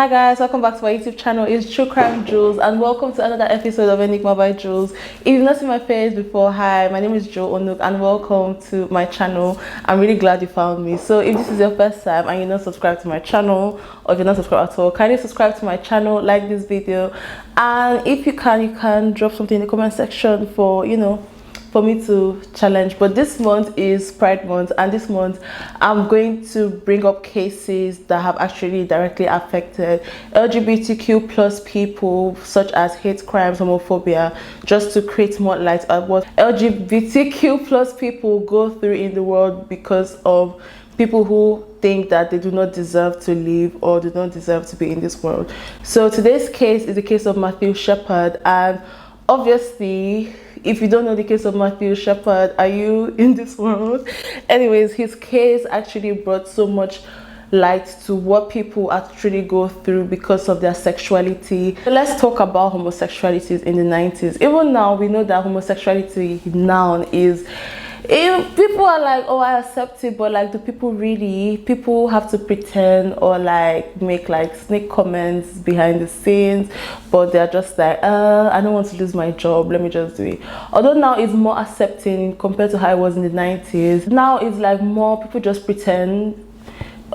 Hi guys, welcome back to my YouTube channel. It's True Crime Jules and welcome to another episode of Enigma by Jules. If you've not seen my face before, hi, my name is Jo Onuk and welcome to my channel. I'm really glad you found me. So if this is your first time and you're not subscribed to my channel, or if you're not subscribed at all, kindly subscribe to my channel, like this video, and if you can drop something in the comment section for for me to challenge. But this month is Pride Month, and this month I'm going to bring up cases that have actually directly affected LGBTQ plus people, such as hate crimes, homophobia, just to create more light at what LGBTQ plus people go through in the world because of people who think that they do not deserve to live or do not deserve to be in this world. So today's case is the case of Matthew Sheppard, and obviously, if you don't know the case of Matthew Sheppard, are you in this world? Anyways, his case actually brought so much light to what people actually go through because of their sexuality. So let's talk about homosexuality in the 90s. Even now, we know that homosexuality now is... people are like, oh, I accept it, but like, do people really? People have to pretend or like make like snake comments behind the scenes, but they're just like, I don't want to lose my job, let me just do it. Although now it's more accepting compared to how it was in the 90s. Now it's like more people just pretend.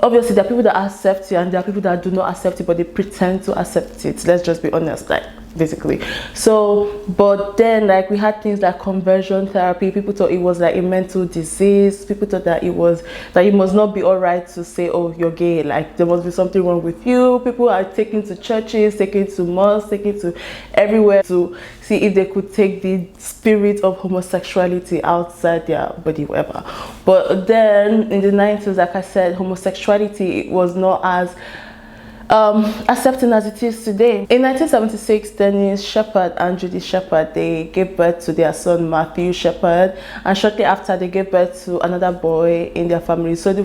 Obviously, there are people that accept it and there are people that do not accept it, but they pretend to accept it. Let's just be honest, like, basically. So, but then like we had things like conversion therapy. People thought it was like a mental disease. People thought that it was that you must not be all right to say, oh, you're gay, like there must be something wrong with you. People are taken to churches, taken to mosques, taken to everywhere to see if they could take the spirit of homosexuality outside their body, whatever. But then in the 90s, like I said, homosexuality was not as accepting as it is today. In 1976, Dennis Sheppard and Judy Sheppard, they gave birth to their son Matthew Sheppard, and shortly after they gave birth to another boy in their family. So the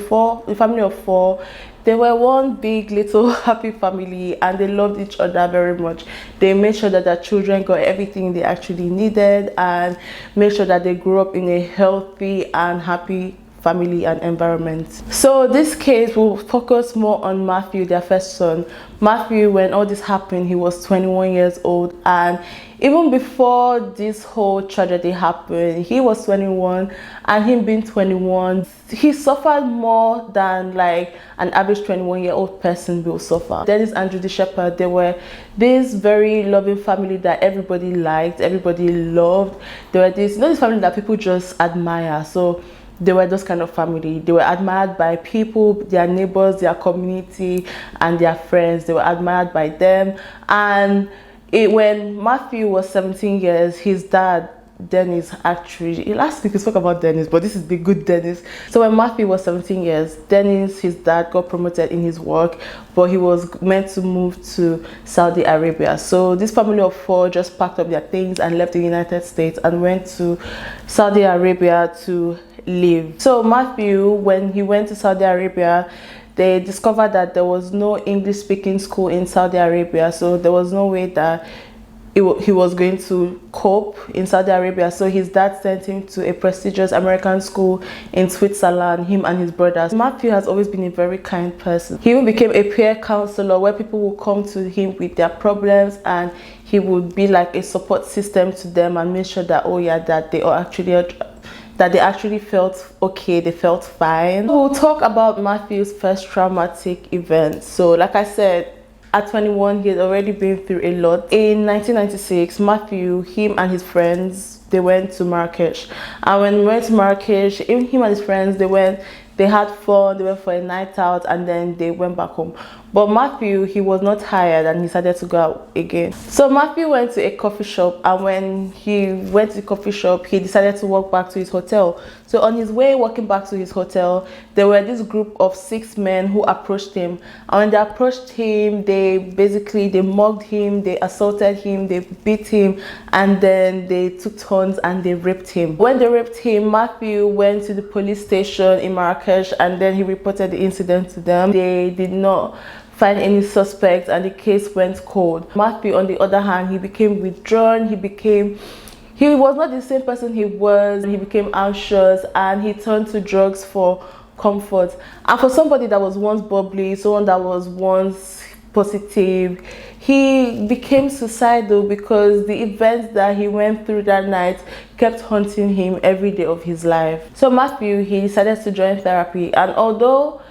family of four, they were one big little happy family and they loved each other very much. They made sure that their children got everything they actually needed and made sure that they grew up in a healthy and happy family and environment. So this case will focus more on Matthew, their first son. Matthew, when all this happened, he was 21 years old, and even before this whole tragedy happened, he was 21, and him being 21, he suffered more than like an average 21-year-old person will suffer. Dennis and Judy Sheppard, they were this very loving family that everybody liked, everybody loved. They were this family that people just admire. So they were those kind of family. They were admired by people, their neighbors, their community, and their friends. They were admired by them. And when Matthew was 17 years, his dad, Dennis, actually, last week we spoke about Dennis, but this is the good Dennis. So when Matthew was 17 years, Dennis, his dad, got promoted in his work, but he was meant to move to Saudi Arabia. So this family of four just packed up their things and left the United States and went to Saudi Arabia to live. So Matthew, when he went to Saudi Arabia, they discovered that there was no English speaking school in Saudi Arabia, so there was no way that he was going to cope in Saudi Arabia. So his dad sent him to a prestigious American school in Switzerland, him and his brothers. Matthew has always been a very kind person. He even became a peer counselor where people would come to him with their problems, and he would be like a support system to them and make sure that, oh yeah, that they actually felt okay, they felt fine. We'll talk about Matthew's first traumatic event. So like I said, at 21, he had already been through a lot. In 1996, Matthew, him and his friends, they went to Marrakesh. And when we went to Marrakesh, him and his friends, they had fun, they went for a night out, and then they went back home. But Matthew, he was not tired and he decided to go out again. So Matthew went to a coffee shop, and when he went to the coffee shop, he decided to walk back to his hotel. So on his way walking back to his hotel, there were this group of 6 men who approached him. And when they approached him, they mugged him, they assaulted him, they beat him, and then they took turns and they raped him. When they raped him, Matthew went to the police station in Marrakesh and then he reported the incident to them. They did not find any suspects and the case went cold. Matthew, on the other hand, he became withdrawn. He was not the same person he was. He became anxious and he turned to drugs for comfort. And for somebody that was once bubbly, someone that was once positive. He became suicidal because the events that he went through that night kept haunting him every day of his life. So Matthew, he decided to join therapy, and although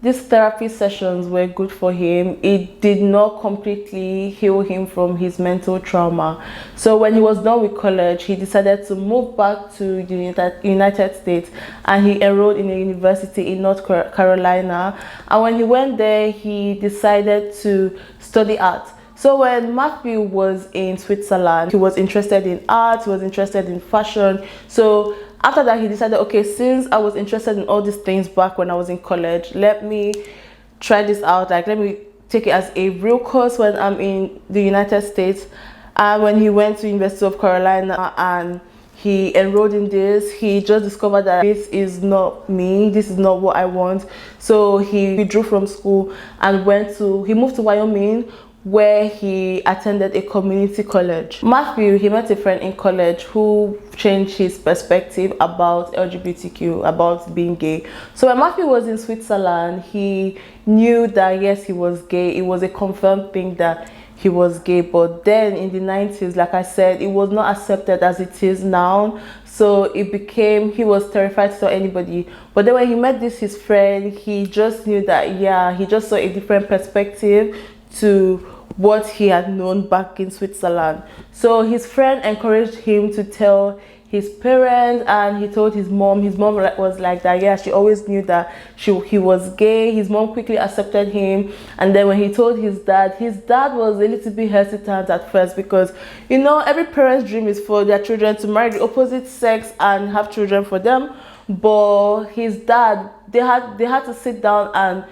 these therapy sessions were good for him, it did not completely heal him from his mental trauma. So when he was done with college, he decided to move back to the United States, and he enrolled in a university in North Carolina. And when he went there, he decided to study art. So when Matthew was in Switzerland, he was interested in art, he was interested in fashion. So after that, he decided, okay, since I was interested in all these things back when I was in college, let me try this out. Like, let me take it as a real course when I'm in the United States. And when he went to University of Carolina and he enrolled in this, he just discovered that this is not me, this is not what I want. So he withdrew from school and he moved to Wyoming, where he attended a community college. Matthew, he met a friend in college who changed his perspective about LGBTQ, about being gay. So when Matthew was in Switzerland, he knew that yes, he was gay. It was a confirmed thing that he was gay. But then in the 90s, like I said, it was not accepted as it is now. So he was terrified to tell anybody. But then when he met his friend, he just knew that, yeah, he just saw a different perspective to what he had known back in Switzerland. So his friend encouraged him to tell his parents, and he told his mom. His mom was like that, yeah, she always knew that he was gay. His mom quickly accepted him. And then when he told his dad was a little bit hesitant at first, because you know, every parent's dream is for their children to marry the opposite sex and have children for them. But his dad, they had to sit down and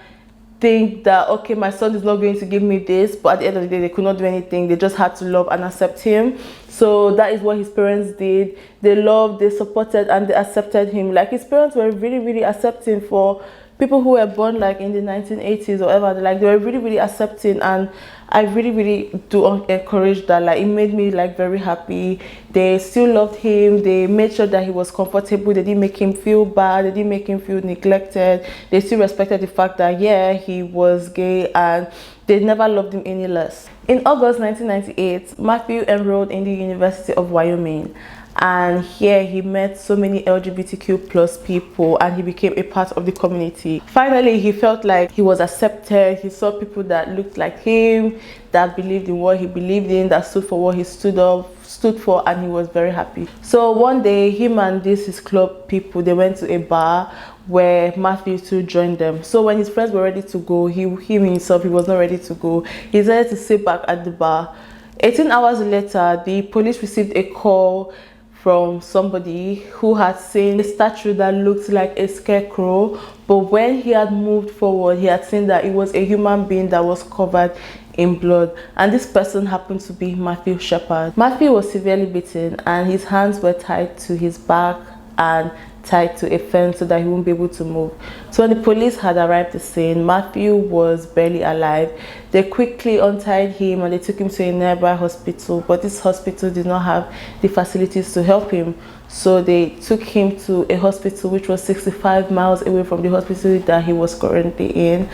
think that, okay, my son is not going to give me this, but at the end of the day, they could not do anything. They just had to love and accept him. So that is what his parents did. They loved, they supported, and they accepted him. Like, his parents were really, really accepting for people who were born like in the 1980s or whatever. Like, they were really, really accepting, and I really, really do encourage that. Like, it made me like very happy. They still loved him. They made sure that he was comfortable. They didn't make him feel bad. They didn't make him feel neglected. They still respected the fact that, yeah, he was gay, and they never loved him any less. In August 1998, Matthew enrolled in the University of Wyoming. And here he met so many LGBTQ plus people, and he became a part of the community. Finally, he felt like he was accepted. He saw people that looked like him, that believed in what he believed in, that stood for what he stood for, and he was very happy. So one day, him and his club people, they went to a bar where Matthew too joined them. So when his friends were ready to go, he himself, he was not ready to go. He decided to sit back at the bar. 18 hours later, the police received a call from somebody who had seen a statue that looked like a scarecrow, but when he had moved forward, he had seen that it was a human being that was covered in blood, and this person happened to be Matthew Sheppard. Matthew was severely beaten, and his hands were tied to his back and tied to a fence so that he wouldn't be able to move. So when the police had arrived at the scene, Matthew was barely alive. They quickly untied him and they took him to a nearby hospital, but this hospital did not have the facilities to help him. So they took him to a hospital which was 65 miles away from the hospital that he was currently in,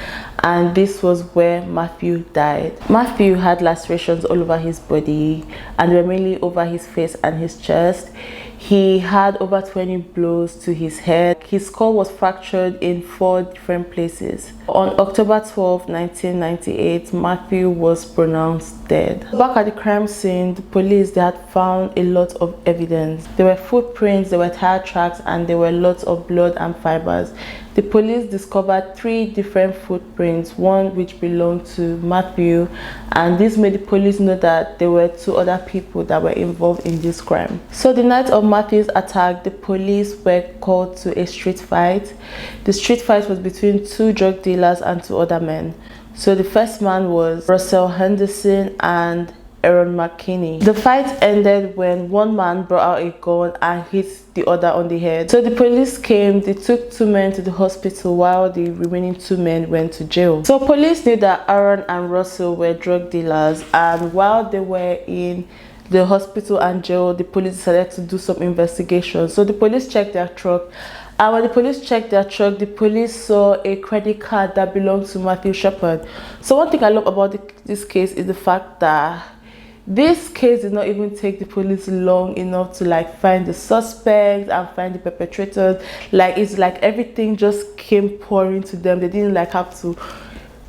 and this was where Matthew died. Matthew had lacerations all over his body, and they were mainly over his face and his chest. He had over 20 blows to his head. His skull was fractured in 4 different places. On October 12, 1998, Matthew was pronounced dead. Back at the crime scene, the police, they had found a lot of evidence. There were footprints, there were tire tracks, and there were lots of blood and fibers. The police discovered 3 different footprints, one which belonged to Matthew, and this made the police know that there were 2 other people that were involved in this crime. So the night of Matthew's attack, the police were called to a street fight. The street fight was between 2 drug dealers and 2 other men. So the first man was Russell Henderson and Aaron McKinney. The fight ended when one man brought out a gun and hit the other on the head. So the police came, they took 2 men to the hospital while the remaining 2 men went to jail. So police knew that Aaron and Russell were drug dealers, and while they were in the hospital and jail, the police decided to do some investigation. So the police checked their truck, And when the police checked their truck, the police saw a credit card that belonged to Matthew Sheppard. So one thing I love about this case is the fact that this case did not even take the police long enough to like find the suspects and find the perpetrators. Like it's like everything just came pouring to them. They didn't like have to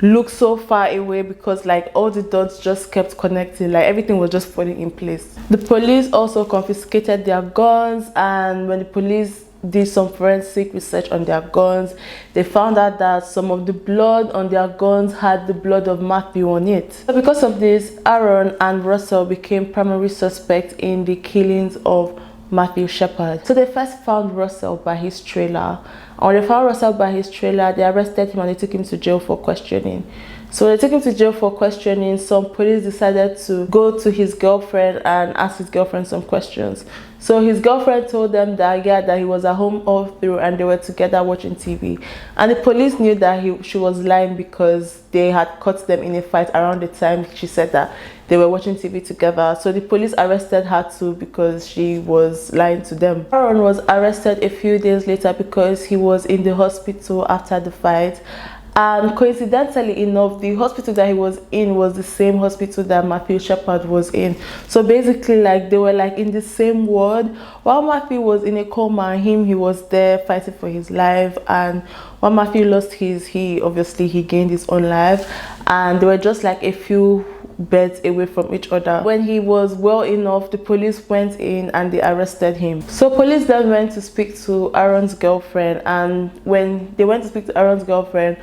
look so far away because like all the dots just kept connecting. Like everything was just falling in place. The police also confiscated their guns, and when the police did some forensic research on their guns, they found out that some of the blood on their guns had the blood of Matthew on it. So because of this, Aaron and Russell became primary suspects in the killings of Matthew Sheppard. So they first found Russell by his trailer, and when they found Russell by his trailer, they arrested him and they took him to jail for questioning. So when they took him to jail for questioning, some police decided to go to his girlfriend and ask his girlfriend some questions. So his girlfriend told them that that he was at home all through and they were together watching TV. And the police knew that she was lying because they had caught them in a fight around the time she said that they were watching TV together. So the police arrested her too because she was lying to them. Aaron was arrested a few days later because he was in the hospital after the fight. And coincidentally enough, the hospital that he was in was the same hospital that Matthew Sheppard was in. So basically, like they were like in the same ward. While Matthew was in a coma, he was there fighting for his life. And when Matthew lost he obviously gained his own life. And they were just like a few beds away from each other. When he was well enough, the police went in and they arrested him. So police then went to speak to Aaron's girlfriend, and when they went to speak to Aaron's girlfriend,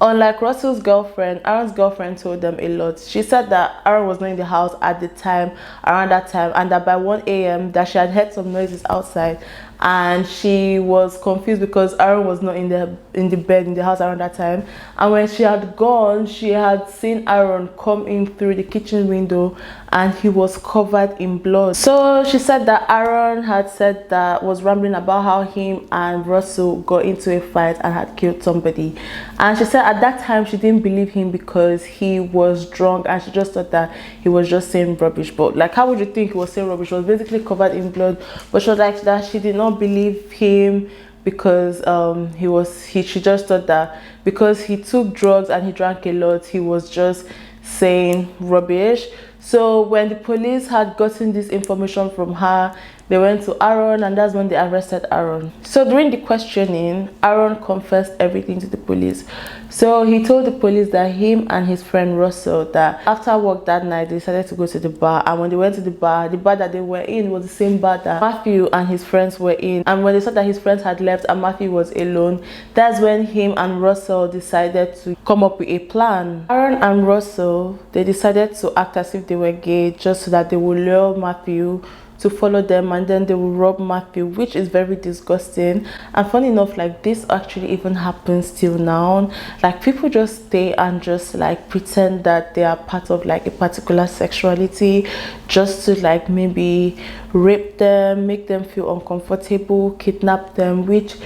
unlike Russell's girlfriend, Aaron's girlfriend told them a lot. She said that Aaron was not in the house at the time, around that time, and that by 1 a.m. that she had heard some noises outside, and she was confused because Aaron was not in the bed in the house around that time. And when she had gone, she had seen Aaron come in through the kitchen window and he was covered in blood. So she said that Aaron had said that, was rambling about how him and Russell got into a fight and had killed somebody. And she said at that time she didn't believe him because he was drunk and she just thought that he was just saying rubbish. But like, how would you think he was saying rubbish? He was basically covered in blood. But she was like that she did not believe him because she just thought that because he took drugs and he drank a lot, he was just saying rubbish. So when the police had gotten this information from her, they went to Aaron, and that's when they arrested Aaron. So during the questioning, Aaron confessed everything to the police. So he told the police that him and his friend Russell, that after work that night, they decided to go to the bar. And when they went to the bar that they were in was the same bar that Matthew and his friends were in. And when they saw that his friends had left and Matthew was alone, that's when him and Russell decided to come up with a plan. Aaron and Russell, they decided to act as if they were gay just so that they would lure Matthew to follow them, and then they will rob Matthew, which is very disgusting. And funny enough, like this actually even happens till now. Like people just stay and just like pretend that they are part of like a particular sexuality just to like maybe rape them, make them feel uncomfortable, kidnap them, which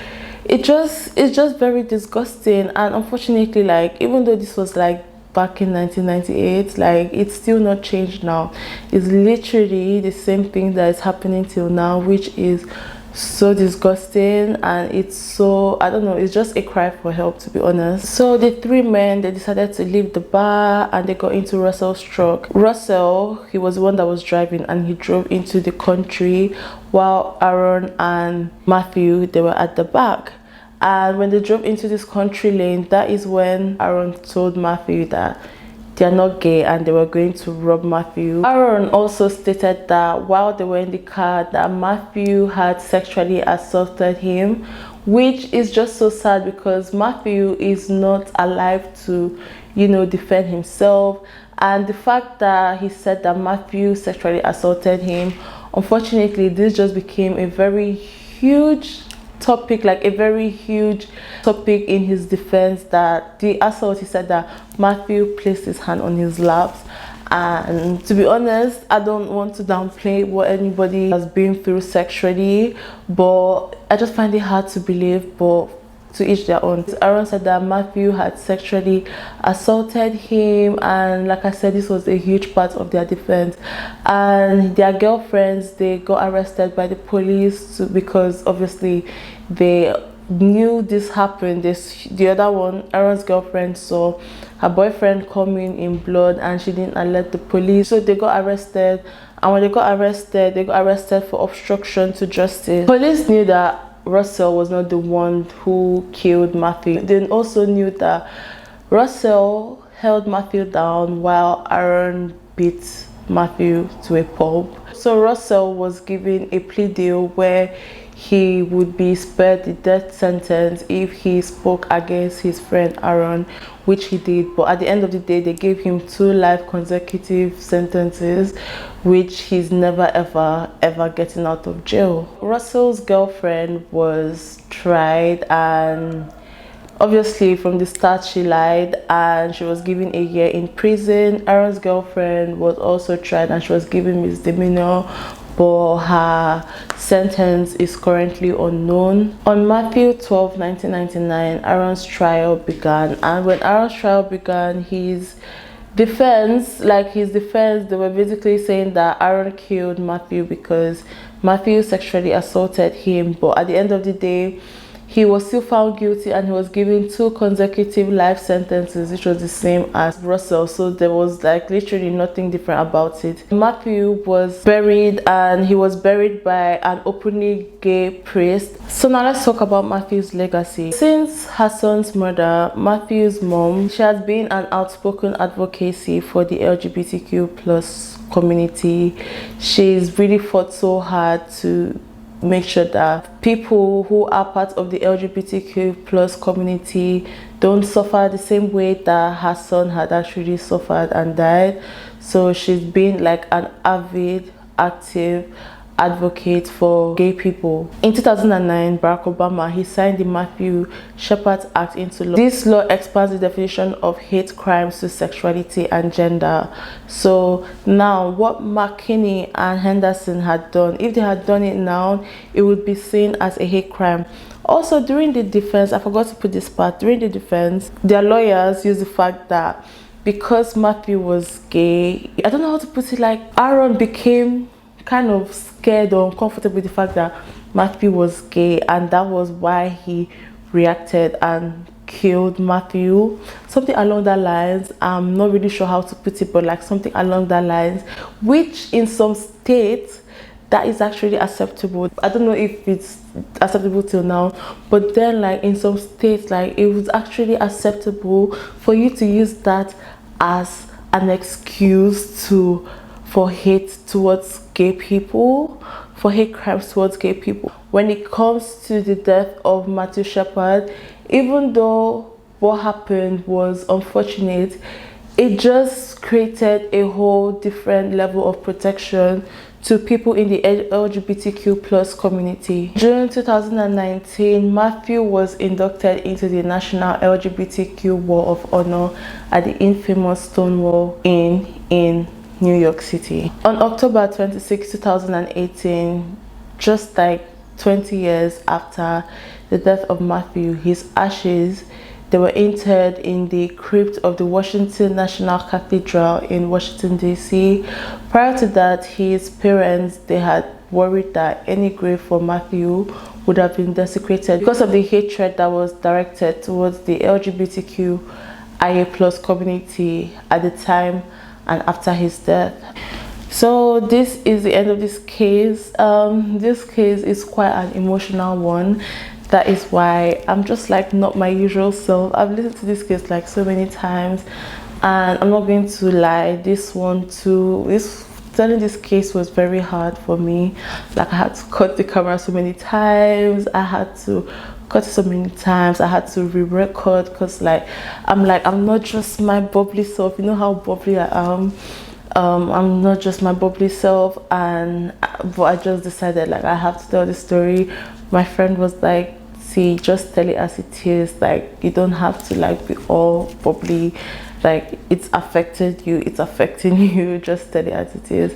it's just very disgusting. And unfortunately, like even though this was like back in 1998, like it's still not changed now. It's literally the same thing that is happening till now, which is so disgusting. And it's so, I don't know, it's just a cry for help, to be honest. So the three men, they decided to leave the bar and they got into Russell's truck. Russell, he was the one that was driving, and he drove into the country while Aaron and Matthew, they were at the back. And when they drove into this country lane, that is when Aaron told Matthew that they are not gay and they were going to rob Matthew. Aaron also stated that while they were in the car, that Matthew had sexually assaulted him, which is just so sad because Matthew is not alive to, you know, defend himself. And the fact that he said that Matthew sexually assaulted him, unfortunately, this just became a very huge topic, like a very huge topic in his defense, that the assault, he said that Matthew placed his hand on his laps. And to be honest, I don't want to downplay what anybody has been through sexually, but I just find it hard to believe, but to each their own. Aaron said that Matthew had sexually assaulted him, and like I said, this was a huge part of their defense. And their girlfriends, they got arrested by the police because obviously they knew this happened, the other one, Aaron's girlfriend, saw her boyfriend coming in blood and she didn't alert the police, so they got arrested. And when they got arrested for obstruction to justice. Police knew that Russell was not the one who killed Matthew. They also knew that Russell held Matthew down while Aaron beat Matthew to a pulp. So Russell was given a plea deal where he would be spared the death sentence if he spoke against his friend Aaron, which he did. But at the end of the day, they gave him 2 life consecutive sentences, which he's never ever getting out of jail. Russell's girlfriend was tried, and obviously from the start she lied, and she was given a year in prison. Aaron's girlfriend was also tried and she was given misdemeanor, but her sentence is currently unknown. On Matthew 12, 1999, Aaron's trial began, and when Aaron's trial began, his defense, they were basically saying that Aaron killed Matthew because Matthew sexually assaulted him. But at the end of the day, he was still found guilty and he was given 2 consecutive life sentences, which was the same as Russell. So there was literally nothing different about it. Matthew was buried, and he was buried by an openly gay priest. So now let's talk about Matthew's legacy. Since her son's murder, Matthew's mom, she has been an outspoken advocacy for the LGBTQ plus community. She's really fought so hard to make sure that people who are part of the LGBTQ plus community don't suffer the same way that her son had actually suffered and died. So she's been an avid, active advocate for gay people. In 2009, Barack Obama, he signed the Matthew Shepard Act into law. This law expands the definition of hate crimes to sexuality and gender. So now what McKinney and Henderson had done, if they had done it now, it would be seen as a hate crime. Also, during the defense, I forgot to put this part, during the defense, their lawyers used the fact that because Matthew was gay, I don't know how to put it, Aaron became kind of scared or uncomfortable with the fact that Matthew was gay, and that was why he reacted and killed Matthew. Something along that lines. I'm not really sure how to put it, but something along that lines, which in some states that is actually acceptable. I don't know if it's acceptable till now, but then in some states it was actually acceptable for you to use that as an excuse for hate towards gay people, for hate crimes towards gay people. When it comes to the death of Matthew Sheppard, even though what happened was unfortunate, it just created a whole different level of protection to people in the LGBTQ plus community. June 2019, Matthew was inducted into the National LGBTQ Wall of Honor at the infamous Stonewall Inn in New York City. On October 26, 2018, just 20 years after the death of Matthew, his ashes, they were interred in the crypt of the Washington National Cathedral in Washington, D.C. Prior to that, his parents, they had worried that any grave for Matthew would have been desecrated because of the hatred that was directed towards the LGBTQIA plus community at the time and after his death. So this is the end of this case. This case is quite an emotional one. That is why I'm just not my usual self. I've listened to this case so many times, and I'm not going to lie, telling this case was very hard for me. I had to cut the camera so many times, I had to cut it so many times, I had to re-record because I'm not just my bubbly self. You know how bubbly I am. I'm not just my bubbly self, but I just decided I have to tell the story. My friend was see, just tell it as it is. You don't have to be all bubbly. It's affected you, it's affecting you, just tell it as it is.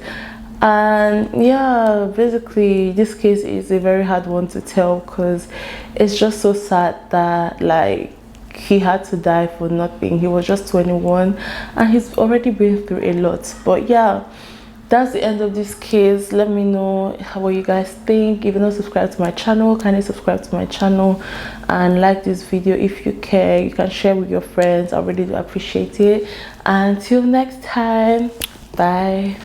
And yeah, basically this case is a very hard one to tell because it's just so sad that he had to die for nothing. He was just 21 and he's already been through a lot. But yeah, that's the end of this case. Let me know what you guys think. If you're not subscribed to my channel, kindly subscribe to my channel and like this video. If you care, you can share with your friends. I really do appreciate it. Until next time, bye.